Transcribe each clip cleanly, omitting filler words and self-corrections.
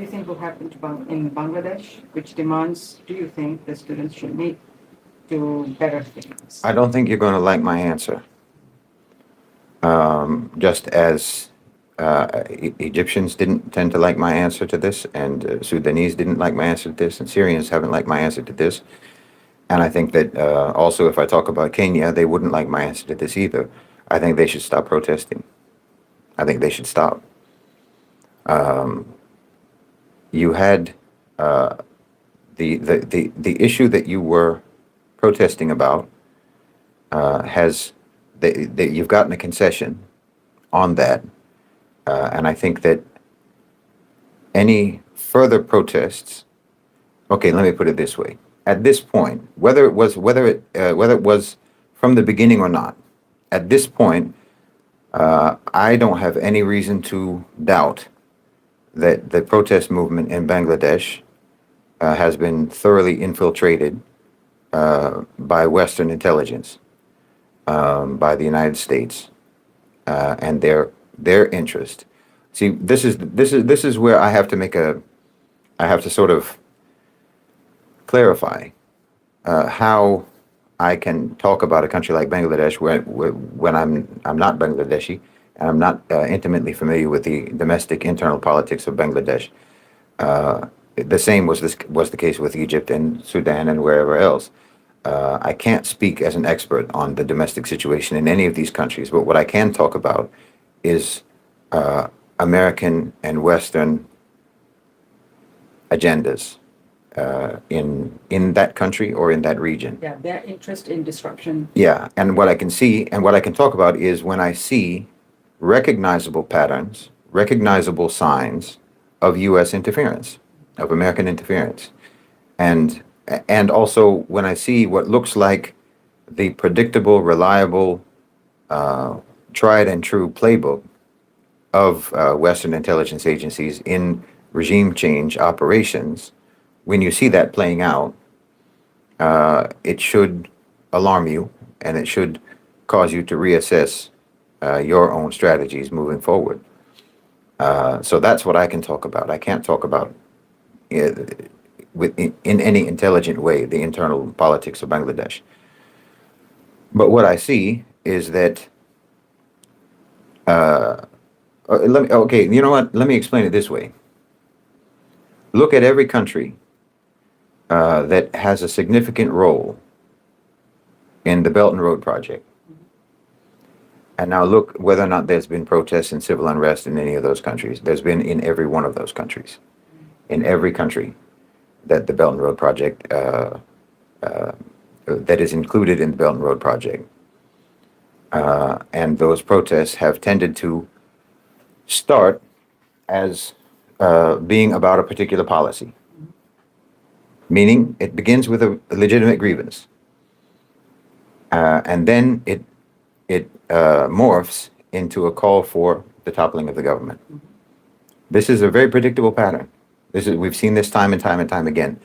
do you think will happen in Bangladesh? Which demands do you think the students should meet to better things? I don't think you're going to like my answer. Just as Egyptians didn't tend to like my answer to this, and Sudanese didn't like my answer to this, and Syrians haven't liked my answer to this. And I think that also, if I talk about Kenya, they wouldn't like my answer to this either. I think they should stop protesting. I think they should stop. You had the issue that you were protesting about has you've gotten a concession on that, and I think that any further protests. Okay, let me put it this way: at this point, whether it was from the beginning or not, at this point, I don't have any reason to doubt that the protest movement in Bangladesh has been thoroughly infiltrated by Western intelligence, by the United States, and their interest. See, this is where I have to sort of clarify how I can talk about a country like Bangladesh when I'm not Bangladeshi and I'm not intimately familiar with the domestic internal politics of Bangladesh. The same was the case with Egypt and Sudan and wherever else. I can't speak as an expert on the domestic situation in any of these countries, but what I can talk about is American and Western agendas in that country or in that region. Yeah, their interest in disruption. Yeah, and what I can see and what I can talk about is when I see recognizable patterns, recognizable signs of U.S. interference, of American interference, and also when I see what looks like the predictable, reliable, tried and true playbook of Western intelligence agencies in regime change operations. When you see that playing out, it should alarm you and it should cause you to reassess your own strategies moving forward. So that's what I can talk about. I can't talk about in any intelligent way the internal politics of Bangladesh. But what I see is that, okay, you know what? Let me explain it this way. Look at every country that has a significant role in the Belton Road Project. And now look whether or not there's been protests and civil unrest in any of those countries. There's been in every one of those countries. In every country that the Belton Road Project, that is included in the Belton Road Project. And those protests have tended to start as being about a particular policy. Meaning it begins with a legitimate grievance. And then it morphs into a call for the toppling of the government. This is a very predictable pattern. We've seen this time and time and time again.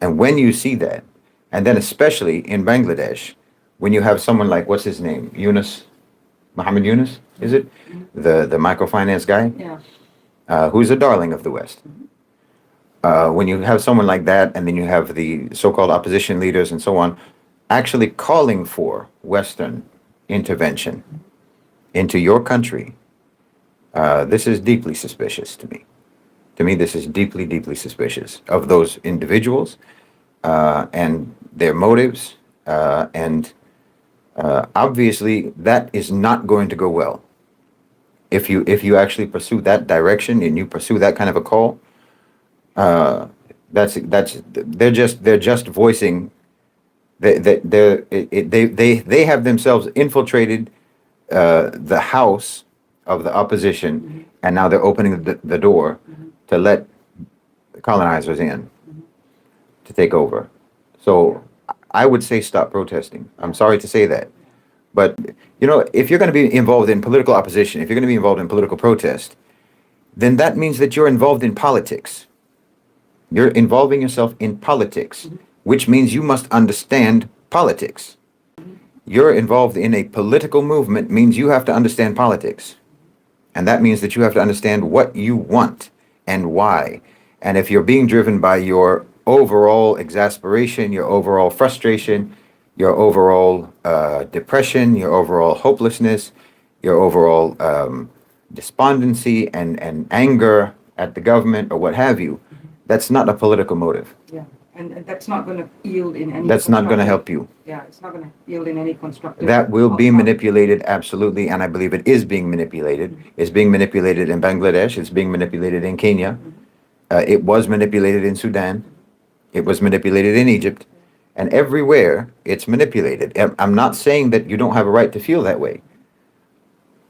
And when you see that, and then especially in Bangladesh, when you have someone like, what's his name? Mohammed Yunus, is it? The microfinance guy? Yeah. Who's a darling of the West. When you have someone like that, and then you have the so-called opposition leaders and so on, actually calling for Western intervention into your country, this is deeply suspicious to me. To me, this is deeply, deeply suspicious of those individuals and their motives. And obviously, that is not going to go well. If you actually pursue that direction and you pursue that kind of a call, they're just voicing they have themselves infiltrated the house of the opposition, and now they're opening the door to let colonizers in to take over. So I would say stop protesting. I'm sorry to say that, but if you're going to be involved in political opposition, if you're going to be involved in political protest, then that means that you're involved in politics. You're involving yourself in politics, which means you must understand politics. You're involved in a political movement means you have to understand politics. And that means that you have to understand what you want and why. And if you're being driven by your overall exasperation, your overall frustration, your overall depression, your overall hopelessness, your overall despondency and anger at the government or what have you, that's not a political motive. Yeah, and that's not going to yield in any. That's not going to help constructive- you. Yeah, it's not going to yield in any constructive. That will be outcome. manipulated, absolutely, and I believe it is being manipulated. It's being manipulated in Bangladesh. It's being manipulated in Kenya. It was manipulated in Sudan. It was manipulated in Egypt. And everywhere it's manipulated. I'm not saying that you don't have a right to feel that way.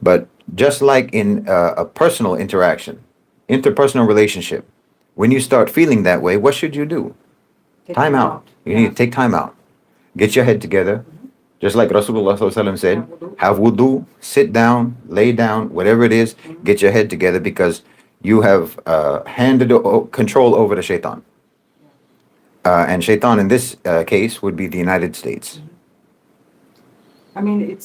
But just like in a personal interaction, interpersonal relationship, when you start feeling that way, what should you do? Take Time out. You need to take time out. Get your head together. Just like Rasulullah Sallallahu Alaihi Wasallam said, have wudu, sit down, lay down, whatever it is, get your head together because you have handed control over to shaitan. And shaitan in this case would be the United States. I mean,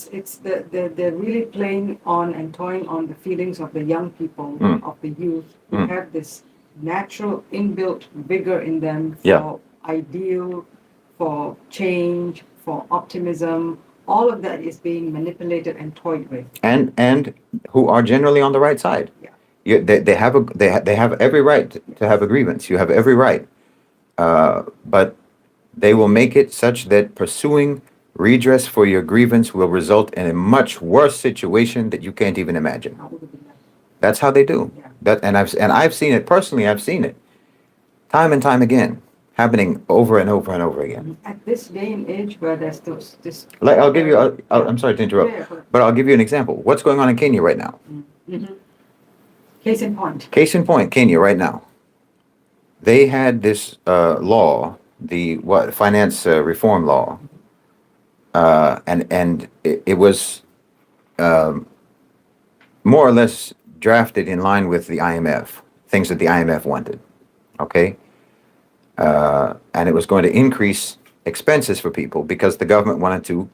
they're really playing on and toying on the feelings of the young people, of the youth, who have this natural inbuilt vigor in them for Yeah. ideal, for change, for optimism. All of that is being manipulated and toyed with. And who are generally on the right side. Yeah. They have every right to have a grievance. You have every right. But they will make it such that pursuing redress for your grievance will result in a much worse situation that you can't even imagine. That's how they do. Yeah. I've seen it personally. I've seen it time and time again, happening over and over and over again. At this day and age where there's this. Like I'll give you. I'm sorry to interrupt, Yeah, but I'll give you an example. What's going on in Kenya right now? Case in point. Case in point, Kenya right now. They had this law, the finance reform law, and it was more or less drafted in line with the IMF, things that the IMF wanted. Okay, and it was going to increase expenses for people because the government wanted to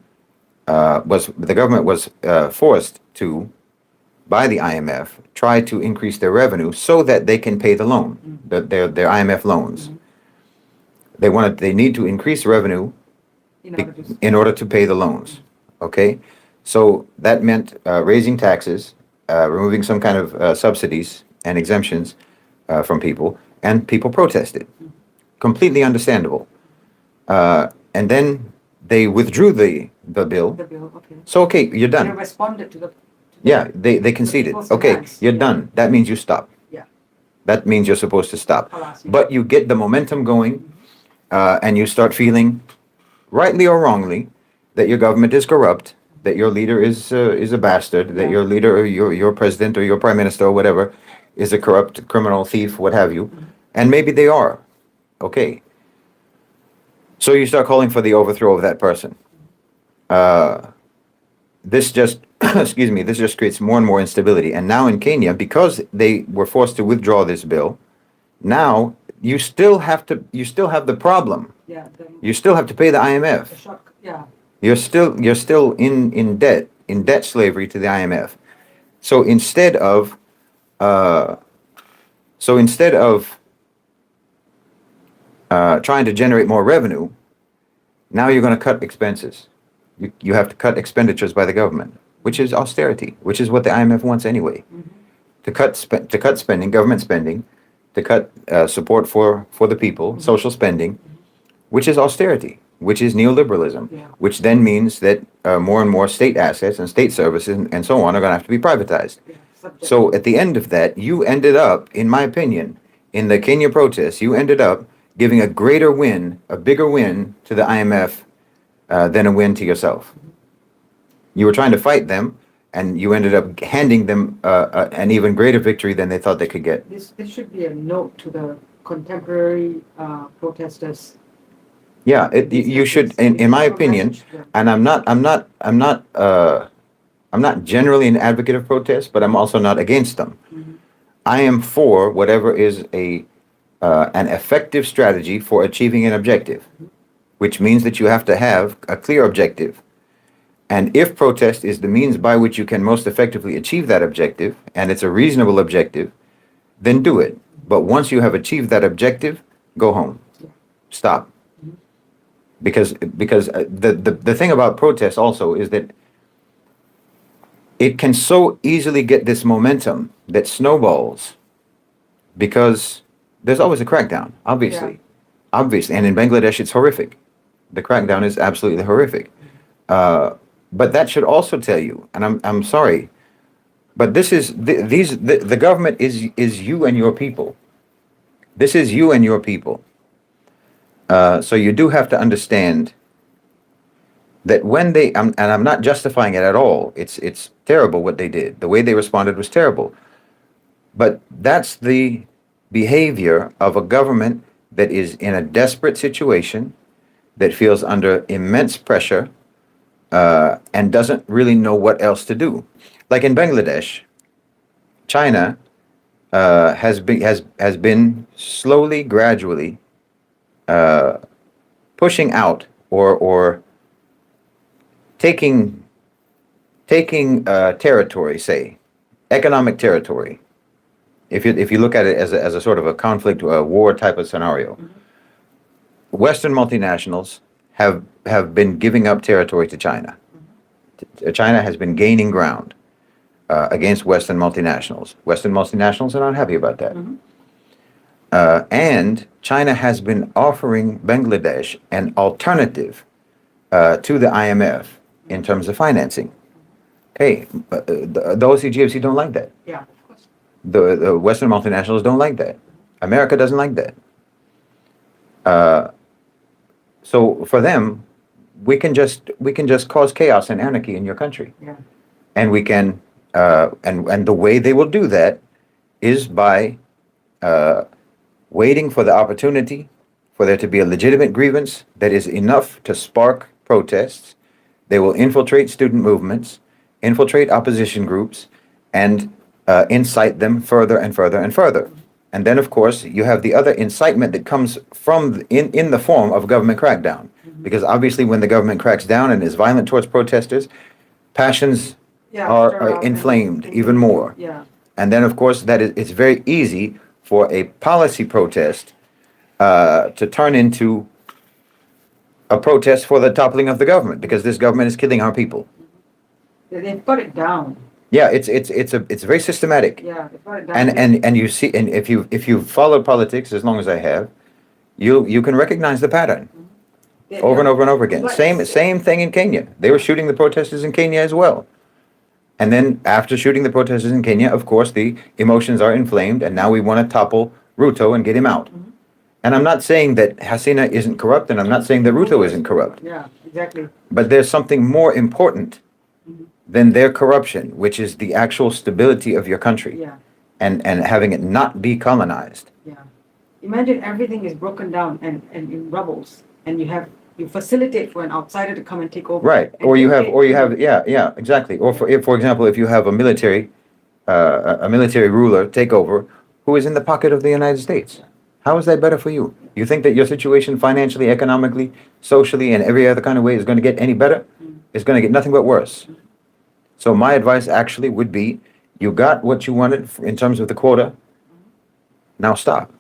was forced to, by the IMF, try to increase their revenue so that they can pay the loan, their IMF loans. They need to increase revenue in order to pay the loans. Okay, so that meant raising taxes, removing some kind of subsidies and exemptions from people, and people protested. Completely understandable. And then they withdrew the bill. The bill, okay. So okay, you're They done. responded to the. Yeah, they conceded. people's Okay, demands. you're Yeah. done. That means you stop. Yeah. That means you're supposed to stop. Halas, yeah. But you get the momentum going, and you start feeling, rightly or wrongly, that your government is corrupt, that your leader is a bastard, that Yeah. your leader, or your president, or your prime minister, or whatever, is a corrupt criminal, thief, what have you, and maybe they are. Okay. So you start calling for the overthrow of that person. This just, excuse me, this just creates more and more instability. And now in Kenya, because they were forced to withdraw this bill, now you still have the problem. Yeah. You still have to pay the IMF. The shock. Yeah. You're still in debt slavery to the IMF. So instead of trying to generate more revenue, now you're going to cut expenses. You have to cut expenditures by the government, which is austerity, which is what the IMF wants anyway. To cut spending, government spending, to cut support for the people, social spending, which is austerity, which is neoliberalism, Yeah. which then means that more and more state assets and state services and so on are going to have to be privatized. Yeah. Subject. So at the end of that, you ended up, in my opinion, in the Kenya protests, you ended up giving a bigger win to the IMF than a win to yourself. You were trying to fight them, and you ended up handing them an even greater victory than they thought they could get. This should be a note to the contemporary protesters. Yeah, you should, in my opinion, and I'm not generally an advocate of protests, but I'm also not against them. I am for whatever is an effective strategy for achieving an objective, which means that you have to have a clear objective. And if protest is the means by which you can most effectively achieve that objective, and it's a reasonable objective, then do it. But once you have achieved that objective, go home. Stop. Because the thing about protests also is that it can so easily get this momentum that snowballs because there's always a crackdown, obviously. Yeah. Obviously. And in Bangladesh, it's horrific. The crackdown is absolutely horrific. But that should also tell you, and I'm sorry, but this is the government is you and your people. This is you and your people. So you do have to understand that when they, and I'm not justifying it at all. It's terrible what they did. The way they responded was terrible. But that's the behavior of a government that is in a desperate situation, that feels under immense pressure, and doesn't really know what else to do. Like in Bangladesh, China has been slowly, gradually pushing out or taking territory, say economic territory. If you look at it as a sort of a conflict, war type of scenario, Western multinationals have been giving up territory to China. China has been gaining ground against Western multinationals. Western multinationals are not happy about that. And China has been offering Bangladesh an alternative to the IMF in terms of financing. Hey, the OCGFC don't like that. Yeah, of course. The Western multinationals don't like that. America doesn't like that. So for them, we can just cause chaos and anarchy in your country. Yeah. And we can, and the way they will do that is by waiting for the opportunity for there to be a legitimate grievance that is enough to spark protests. They will infiltrate student movements, infiltrate opposition groups, and incite them further and further and further. And then, of course, you have the other incitement that comes from in the form of a government crackdown. Because obviously, when the government cracks down and is violent towards protesters, passions are inflamed even more. Yeah. And then, of course, it's very easy for a policy protest to turn into a protest for the toppling of the government, because this government is killing our people. They've got it down. Yeah, it's very systematic. Yeah, they've got it down. And you see, and if you've followed politics as long as I have, you can recognize the pattern over and over and over again. Same thing in Kenya. They were shooting the protesters in Kenya as well. And then after shooting the protesters in Kenya, of course, the emotions are inflamed, and now we want to topple Ruto and get him out. And I'm not saying that Hasina isn't corrupt, and I'm not saying that Ruto isn't corrupt. Yeah, exactly. But there's something more important than their corruption, which is the actual stability of your country. Yeah. And having it not be colonized. Yeah. Imagine everything is broken down and in rubbles, and you facilitate for an outsider to come and take over. Right. Or you have, yeah, exactly. Or for example, if you have a military ruler take over who is in the pocket of the United States, how is that better for you? You think that your situation financially, economically, socially, and every other kind of way is going to get any better? It's going to get nothing but worse. So my advice actually would be, you got what you wanted in terms of the quota. Now stop.